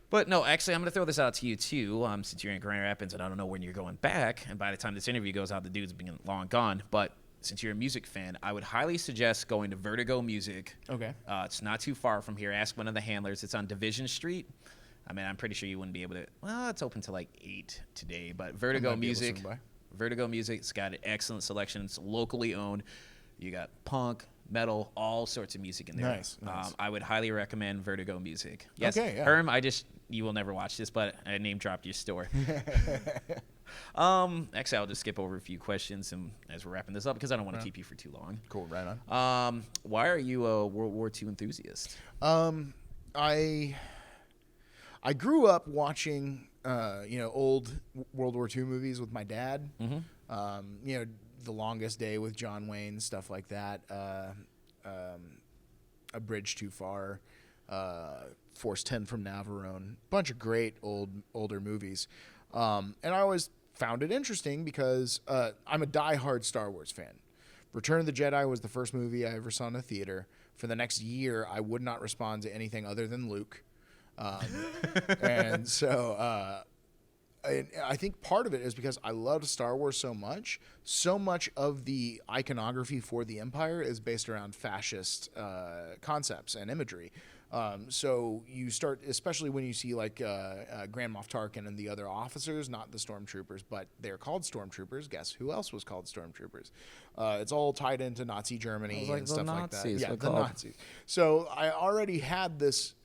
But no, actually, I'm going to throw this out to you, too, since you're in Grand Rapids and I don't know when you're going back. And by the time this interview goes out, the dude's been long gone. But since you're a music fan, I would highly suggest going to Vertigo Music. Okay. It's not too far from here. Ask one of the handlers. It's on Division Street. I mean, I'm pretty sure you wouldn't be able to. Well, it's open till like 8 today. But Vertigo Music. Vertigo Music's got an excellent selection. It's locally owned. You got punk, metal, all sorts of music in there. Nice. I would highly recommend Vertigo Music. Yes, okay, yeah. Herm, you will never watch this, but I name dropped your store. Actually, I'll just skip over a few questions and as we're wrapping this up because I don't want to keep you for too long. Cool, right on. Why are you a World War II enthusiast? I grew up watching, old World War II movies with my dad. Mm-hmm. The Longest Day with John Wayne, stuff like that. A Bridge Too Far, Force 10 from Navarone, bunch of great older movies. And I always found it interesting because I'm a diehard Star Wars fan. Return of the Jedi was the first movie I ever saw in a theater. For the next year, I would not respond to anything other than Luke. And so I think part of it is because I loved Star Wars so much. So much of the iconography for the Empire is based around fascist concepts and imagery. So you start, especially when you see like Grand Moff Tarkin and the other officers, not the stormtroopers, but they're called stormtroopers. Guess who else was called stormtroopers? It's all tied into Nazi Germany and stuff like that. Yeah, the Nazis. So I already had this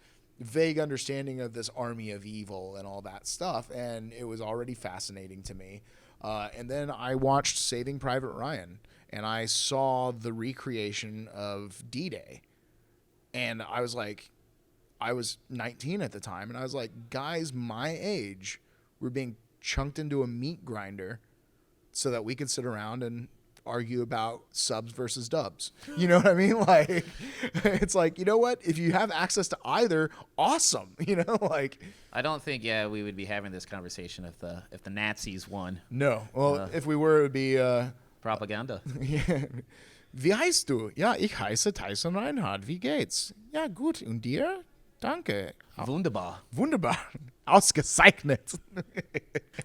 vague understanding of this army of evil and all that stuff, and it was already fascinating to me. And then I watched Saving Private Ryan, and I saw the recreation of D-Day, and I was 19 at the time, and I was like, guys my age were being chunked into a meat grinder so that we could sit around and argue about subs versus dubs. You know what I mean? Like, it's like, you know what? If you have access to either, awesome. I don't think we would be having this conversation if the Nazis won. No. Well, if we were, it would be propaganda. Yeah. Wie heißt du? Ja, ich heiße Tyson Rinehart. Wie geht's? Ja, gut. Und dir? Danke. Wunderbar. Wunderbar. Ausgezeichnet.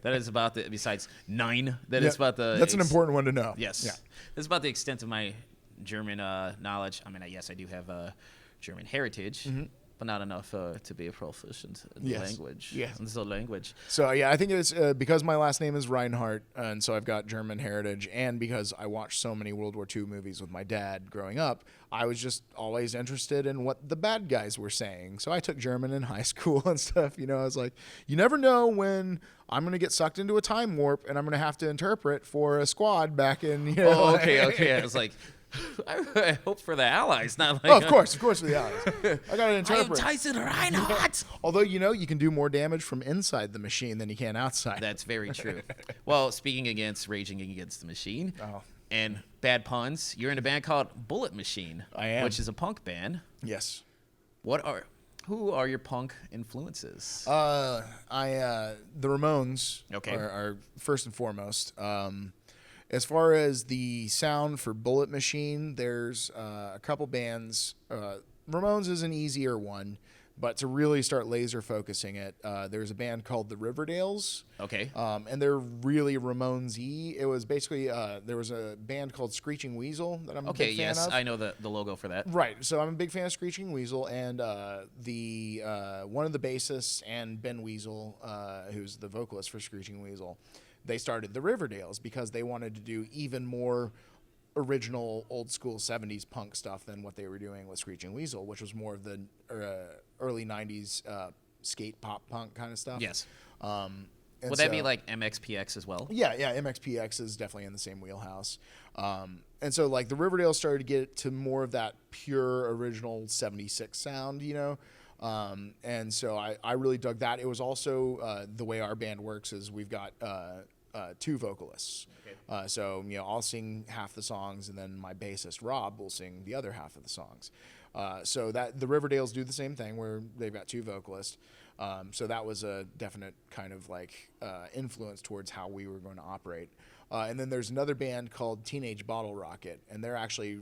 That is about besides 9, is about the... That's an important one to know. Yes. Yeah. That's about the extent of my German knowledge. I mean, yes, I do have German heritage, but not enough to be a proficient in the language. Yes. In the language. So, yeah, I think it's because my last name is Reinhardt, and so I've got German heritage, and because I watched so many World War II movies with my dad growing up, I was just always interested in what the bad guys were saying. So I took German in high school and stuff. I was like, you never know when I'm going to get sucked into a time warp, and I'm going to have to interpret for a squad back in, okay. I was like... I hope for the Allies, not like... of course for the Allies. I got to interpret. I am Tyson Rinehart. Although, you can do more damage from inside the machine than you can outside. That's very true. Well, raging against the machine, and bad puns, you're in a band called Bullet Machine. I am. Which is a punk band. Yes. Who are your punk influences? The Ramones are first and foremost. As far as the sound for Bullet Machine, there's a couple bands. Ramones is an easier one, but to really start laser focusing it, there's a band called the Riverdales. Okay. And they're really Ramones-y. It was basically, there was a band called Screeching Weasel that I'm a big fan of. Yes, I know the logo for that. Right. So I'm a big fan of Screeching Weasel, and one of the bassists and Ben Weasel, who's the vocalist for Screeching Weasel, they started the Riverdales because they wanted to do even more original old school 70s punk stuff than what they were doing with Screeching Weasel, which was more of the early 90s skate pop punk kind of stuff. Yes. Would that be like MXPX as well? Yeah, MXPX is definitely in the same wheelhouse. And so like the Riverdale started to get to more of that pure original 76 sound, and so I really dug that. It was also the way our band works is we've got 2 vocalists. Okay. So I'll sing half the songs, and then my bassist Rob will sing the other half of the songs. So that the Riverdales do the same thing where they've got 2 vocalists. So that was a definite kind of like influence towards how we were going to operate. And then there's another band called Teenage Bottle Rocket, and they're actually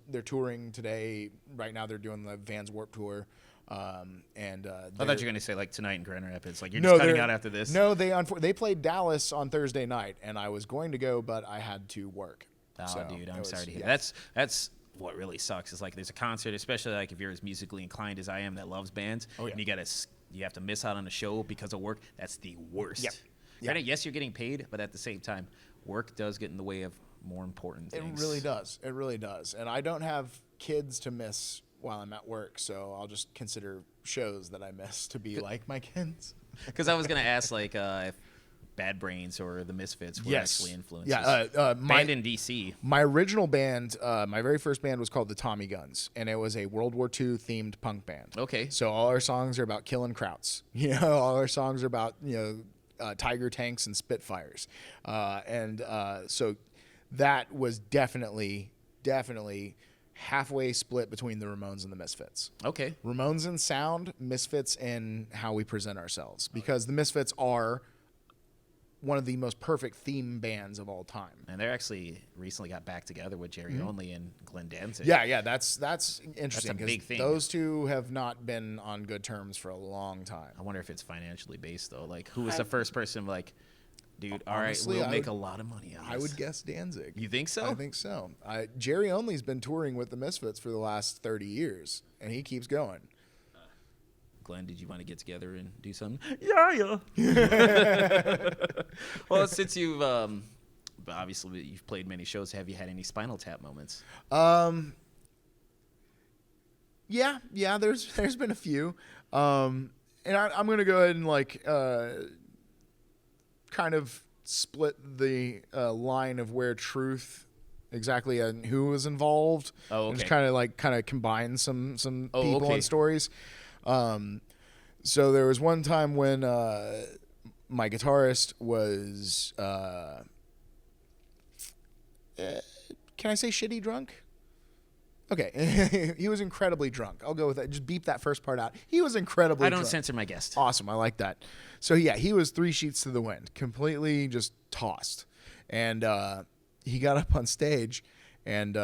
they're touring today. Right now they're doing the Vans Warped Tour. And I thought you were going to say like tonight in Grand Rapids. Like you're just cutting out after this. No, they played Dallas on Thursday night, and I was going to go, but I had to work. Oh, so dude, I'm sorry to hear. Yeah. That's what really sucks. Is like there's a concert, especially like if you're as musically inclined as I am, that loves bands, and you have to miss out on a show because of work. That's the worst. Yep. Granted, yes, you're getting paid, but at the same time, work does get in the way of more important things. It really does. It really does. And I don't have kids to miss while I'm at work, so I'll just consider shows that I miss to be like my kids. Because I was going to ask, like, if Bad Brains or the Misfits were actually influences. Yeah, band in D.C. My original band, my very first band was called the Tommy Guns, and it was a World War II themed punk band. Okay. So all our songs are about killing Krauts. All our songs are about, Tiger tanks and Spitfires. So that was definitely halfway split between the Ramones and the Misfits. Okay. Ramones in sound, Misfits in how we present ourselves, because the Misfits are one of the most perfect theme bands of all time. And they actually recently got back together with Jerry Only and Glenn Danzig. Yeah, that's interesting. That's a big thing. Those two have not been on good terms for a long time. I wonder if it's financially based, though. Like, who was the first person, like, dude, honestly, all right, we'll make a lot of money on this? I would guess Danzig. You think so? I think so. Jerry Only's been touring with the Misfits for the last 30 years, and he keeps going. Glenn, did you want to get together and do something? Yeah. Well, since you've obviously you've played many shows, have you had any Spinal Tap moments? Yeah. There's been a few, and I'm gonna go ahead and kind of split the line of where truth exactly and who was involved. Oh, okay. And just kind of combine some people okay. and stories. So there was one time when my guitarist was, can I say shitty drunk? Okay. He was incredibly drunk. I'll go with that. Just beep that first part out. He was incredibly drunk. I don't censor my guest. Awesome. I like that. So, yeah, he was 3 sheets to the wind, completely just tossed. And he got up on stage and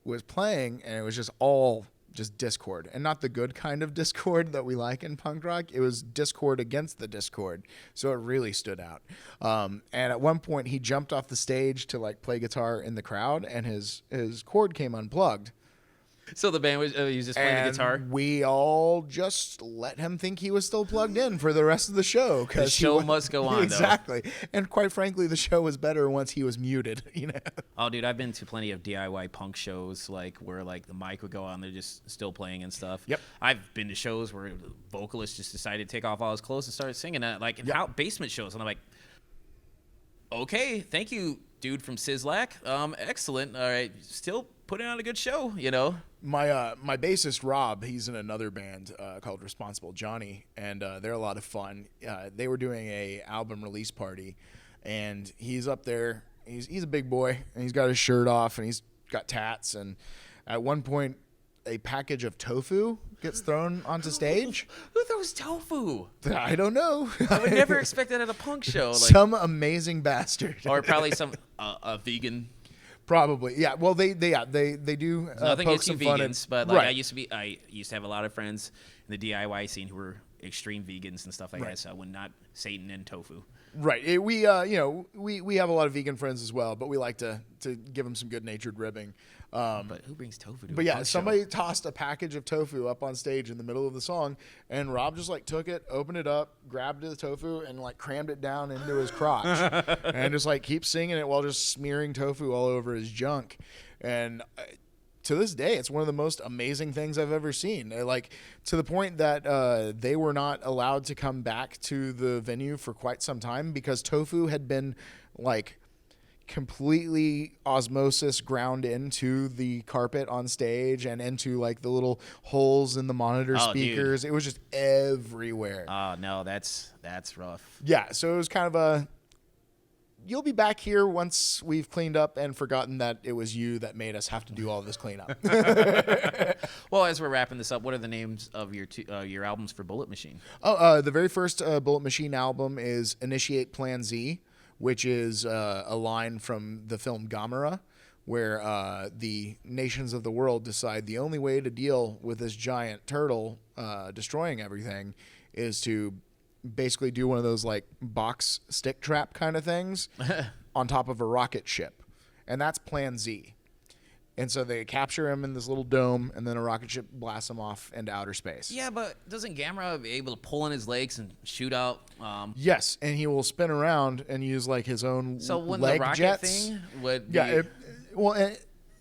was playing, and it was just all just discord, and not the good kind of discord that we like in punk rock. It was discord against the discord, so it really stood out. And at one point, he jumped off the stage to play guitar in the crowd, and his cord came unplugged. So the band was he was just playing the guitar. We all just let him think he was still plugged in for the rest of the show. The show must go on, exactly. though. And quite frankly, the show was better once he was muted. Oh, dude, I've been to plenty of DIY punk shows, where the mic would go on, they're just still playing and stuff. Yep. I've been to shows where the vocalist just decided to take off all his clothes and start singing. Out basement shows, and I'm like, okay, thank you, dude from Sizzlack. Excellent. All right, still putting on a good show, My bassist Rob, he's in another band called Responsible Johnny, and they're a lot of fun. They were doing a album release party, and he's up there. He's a big boy, and he's got his shirt off, and he's got tats. And at one point, a package of tofu gets thrown onto stage. Who throws tofu? I don't know. I would never expect that at a punk show. Some amazing bastard, or probably some a vegan. Probably, yeah. Well, they do. Nothing poke against you some fun vegans, but right. I used to have a lot of friends in the DIY scene who were extreme vegans and stuff like that. So I would not Satan and tofu. Right. We have a lot of vegan friends as well, but we like to give them some good-natured ribbing. But who brings tofu to But a yeah, punk somebody show? Tossed a package of tofu up on stage in the middle of the song, and Rob just took it, opened it up, grabbed the tofu, and crammed it down into his crotch, and just keeps singing it while just smearing tofu all over his junk. And to this day, it's one of the most amazing things I've ever seen. To the point that they were not allowed to come back to the venue for quite some time because tofu had been completely osmosis ground into the carpet on stage and into the little holes in the monitor speakers. Dude. It was just everywhere. Oh no, that's rough. Yeah, so it was kind of you'll be back here once we've cleaned up and forgotten that it was you that made us have to do all this cleanup. Well, as we're wrapping this up, what are the names of your albums for Bullet Machine? The very first Bullet Machine album is Initiate Plan Z, which is a line from the film Gamera, where the nations of the world decide the only way to deal with this giant turtle destroying everything is to basically do one of those like box stick trap kind of things on top of a rocket ship. And that's Plan Z. And so they capture him in this little dome, and then a rocket ship blasts him off into outer space. Yeah, but doesn't Gamera be able to pull on his legs and shoot out? Yes, and he will spin around and use like his own So when leg the rocket jets. thing would be...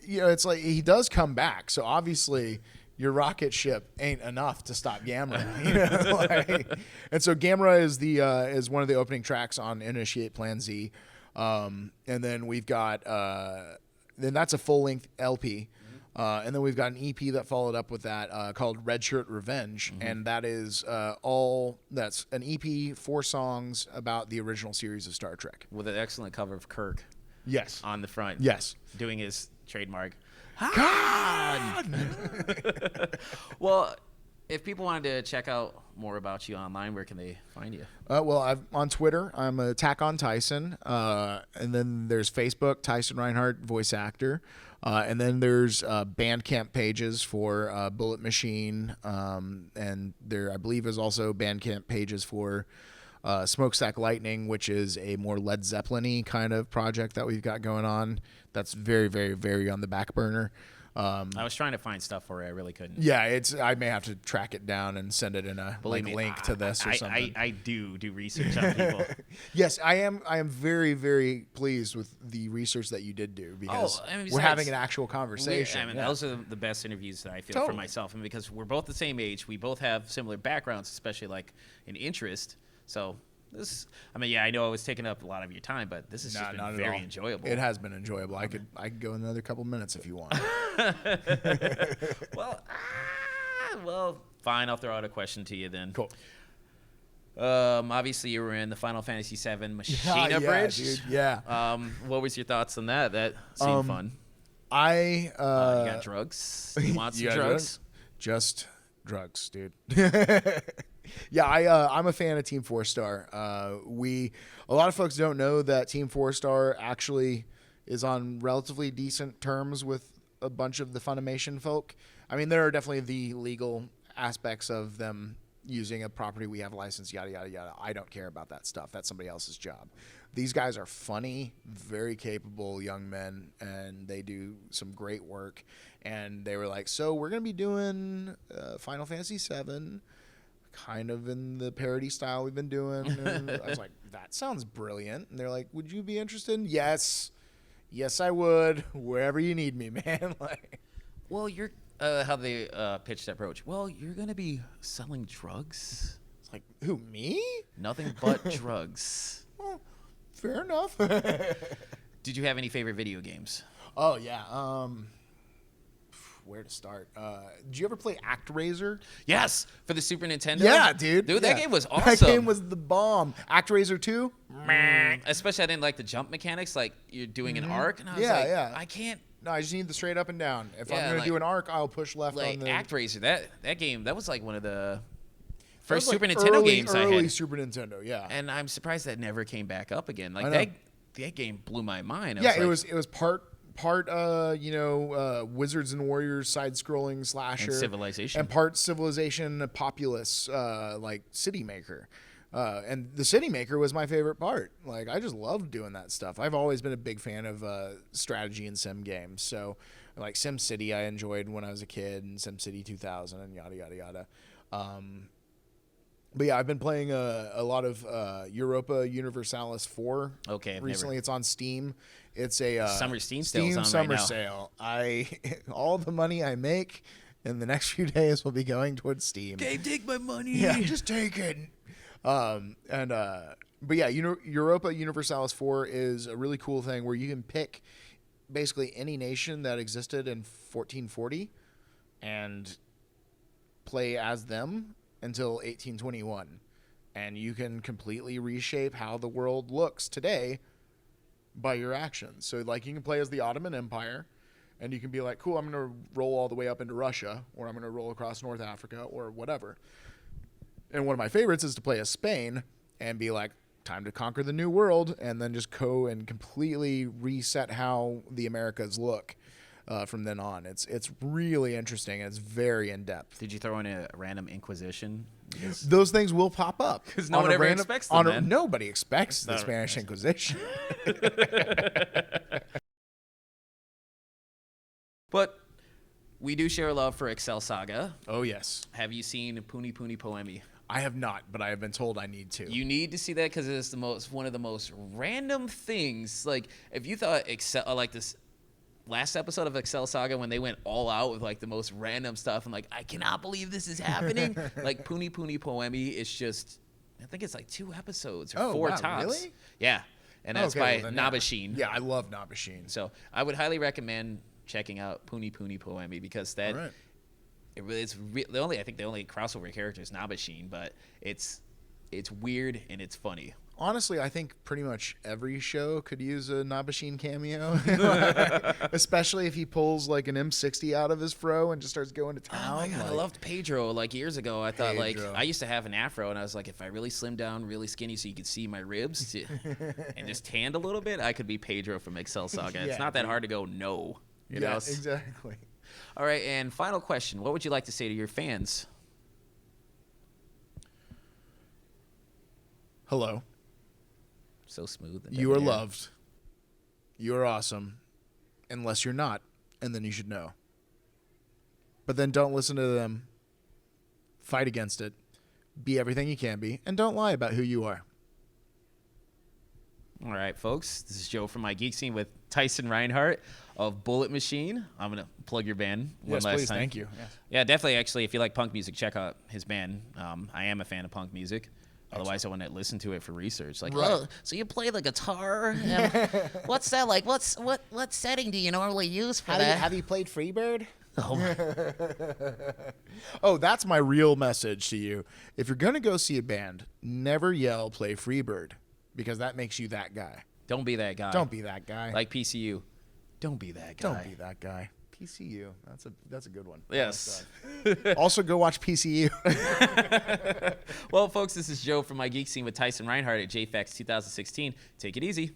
It's like he does come back. So obviously your rocket ship ain't enough to stop Gamera. And so Gamera is one of the opening tracks on Initiate Plan Z. And then we've got... then that's a full-length LP. And then we've got an EP that followed up with that called Redshirt Revenge. And that is that's an EP, 4 songs about the original series of Star Trek. With an excellent cover of Kirk. Yes. On the front. Yes. Doing his trademark. God! Well, if people wanted to check out more about you online, where can they find you? I'm on Twitter. I'm Attack on Tyson. And then there's Facebook, Tyson Rinehart, voice actor. And then there's Bandcamp pages for Bullet Machine. And there, I believe, is also Bandcamp pages for Smokestack Lightning, which is a more Led Zeppelin-y kind of project that we've got going on. That's very, very, very on the back burner. I was trying to find stuff for it. I really couldn't. Yeah, I may have to track it down and send it in a link to this or something. I do research on people. Yes, I am very, very pleased with the research that you did do because we're having an actual conversation. Those are the best interviews that I feel for myself, and because we're both the same age, we both have similar backgrounds, especially like an interest. So this, I know I was taking up a lot of your time, but this has just been very enjoyable. It has been enjoyable. I could go another couple minutes if you want. Well, fine. I'll throw out a question to you then. Cool. Obviously, you were in the Final Fantasy VII Machinabrigded. Yeah. What was your thoughts on that? That seemed fun. You got drugs? You want some drugs? Just drugs, dude. Yeah, I'm a fan of Team 4-Star. A lot of folks don't know that Team 4-Star actually is on relatively decent terms with a bunch of the Funimation folk. There are definitely the legal aspects of them using a property we have licensed, yada, yada, yada. I don't care about that stuff. That's somebody else's job. These guys are funny, very capable young men, and they do some great work. And they were like, so we're going to be doing Final Fantasy VII, kind of in the parody style we've been doing. And I was like, that sounds brilliant. And they're like, would you be interested? Yes, I would. Wherever you need me, man. Well, you're how they pitched that approach. Well, you're gonna be selling drugs. It's like, who, me? Nothing but drugs. Well, fair enough. Did you have any favorite video games? Oh yeah. Where to start? Did you ever play ActRaiser? Yes, for the Super Nintendo. Yeah, dude. That game was awesome. That game was the bomb. ActRaiser 2? Especially, I didn't like the jump mechanics, like you're doing an arc, and I was I can't. No, I just need the straight up and down. If I'm going to do an arc, I'll push left on the... ActRaiser, that game, that was like one of the first Super Nintendo games I had. Early Super Nintendo, yeah. And I'm surprised that never came back up again. That game blew my mind. It was part Wizards and Warriors side-scrolling slasher, and Civilization, and part Civilization populous like City Maker, and the City Maker was my favorite part. Like, I just loved doing that stuff. I've always been a big fan of strategy and sim games. So like SimCity I enjoyed when I was a kid, and SimCity 2000 and yada yada yada. But yeah, I've been playing a lot of Europa Universalis 4. Okay, recently it's on Steam. It's a summer Steam sales on summer right now. sale. All the money I make in the next few days will be going towards Steam. Dave, take my money. Yeah, just take it. But yeah, Europa Universalis 4 is a really cool thing where you can pick basically any nation that existed in 1440 and play as them until 1821, and you can completely reshape how the world looks today by your actions. So like, you can play as the Ottoman Empire, and you can be like, cool, I'm going to roll all the way up into Russia, or I'm going to roll across North Africa, or whatever. And one of my favorites is to play as Spain and be like, time to conquer the new world, and then just go and completely reset how the Americas look from then on. It's really interesting, and it's very in depth. Did you throw in a random Inquisition? Those things will pop up because no one ever expects them. Nobody expects the Spanish Inquisition. But we do share a love for Excel Saga. Oh yes. Have you seen Puni Poemy? I have not, but I have been told I need to. You need to see that because it's one of the most random things. Like if you thought like this last episode of Excel Saga when they went all out with like the most random stuff and like I cannot believe this is happening. Like Puni Poemy is just, I think it's like 2 episodes or 4 tops. Really? Yeah, and that's by Nabashin. Yeah, I love Nabashin. So I would highly recommend checking out Puni Poemy because that. Right. I think the only crossover character is Nabashin, but it's weird and it's funny. Honestly, I think pretty much every show could use a Nabashin cameo, especially if he pulls like an M60 out of his fro and just starts going to town. Oh my God, I loved Pedro. Like years ago, I thought I used to have an afro, and I was like, if I really slim down, really skinny, so you could see my ribs and just tanned a little bit, I could be Pedro from Excel Saga. It's not that hard to go no. You know? Exactly. All right, and final question. What would you like to say to your fans? Hello. So smooth. You are loved. You are awesome. Unless you're not, and then you should know. But then don't listen to them. Fight against it. Be everything you can be, and don't lie about who you are. All right, folks. This is Joe from MIGeekScene with Tyson Rinehart of Bullet Machine. I'm going to plug your band one last time. Thank you. Yes. Yeah, definitely. Actually, if you like punk music, check out his band. I am a fan of punk music. Otherwise, I wouldn't listen to it for research. Like, oh, so you play the guitar? And what's that like? What setting do you normally use for that? Have you played Freebird? Oh. Oh, that's my real message to you. If you're going to go see a band, never yell play Freebird, because that makes you that guy. Don't be that guy. Don't be that guy. Like PCU. Don't be that guy. Don't be that guy. PCU. That's a good one. Yes. Also, go watch PCU. Well, folks, this is Joe from MIGeekScene with Tyson Rinehart at JAFAX 2016. Take it easy.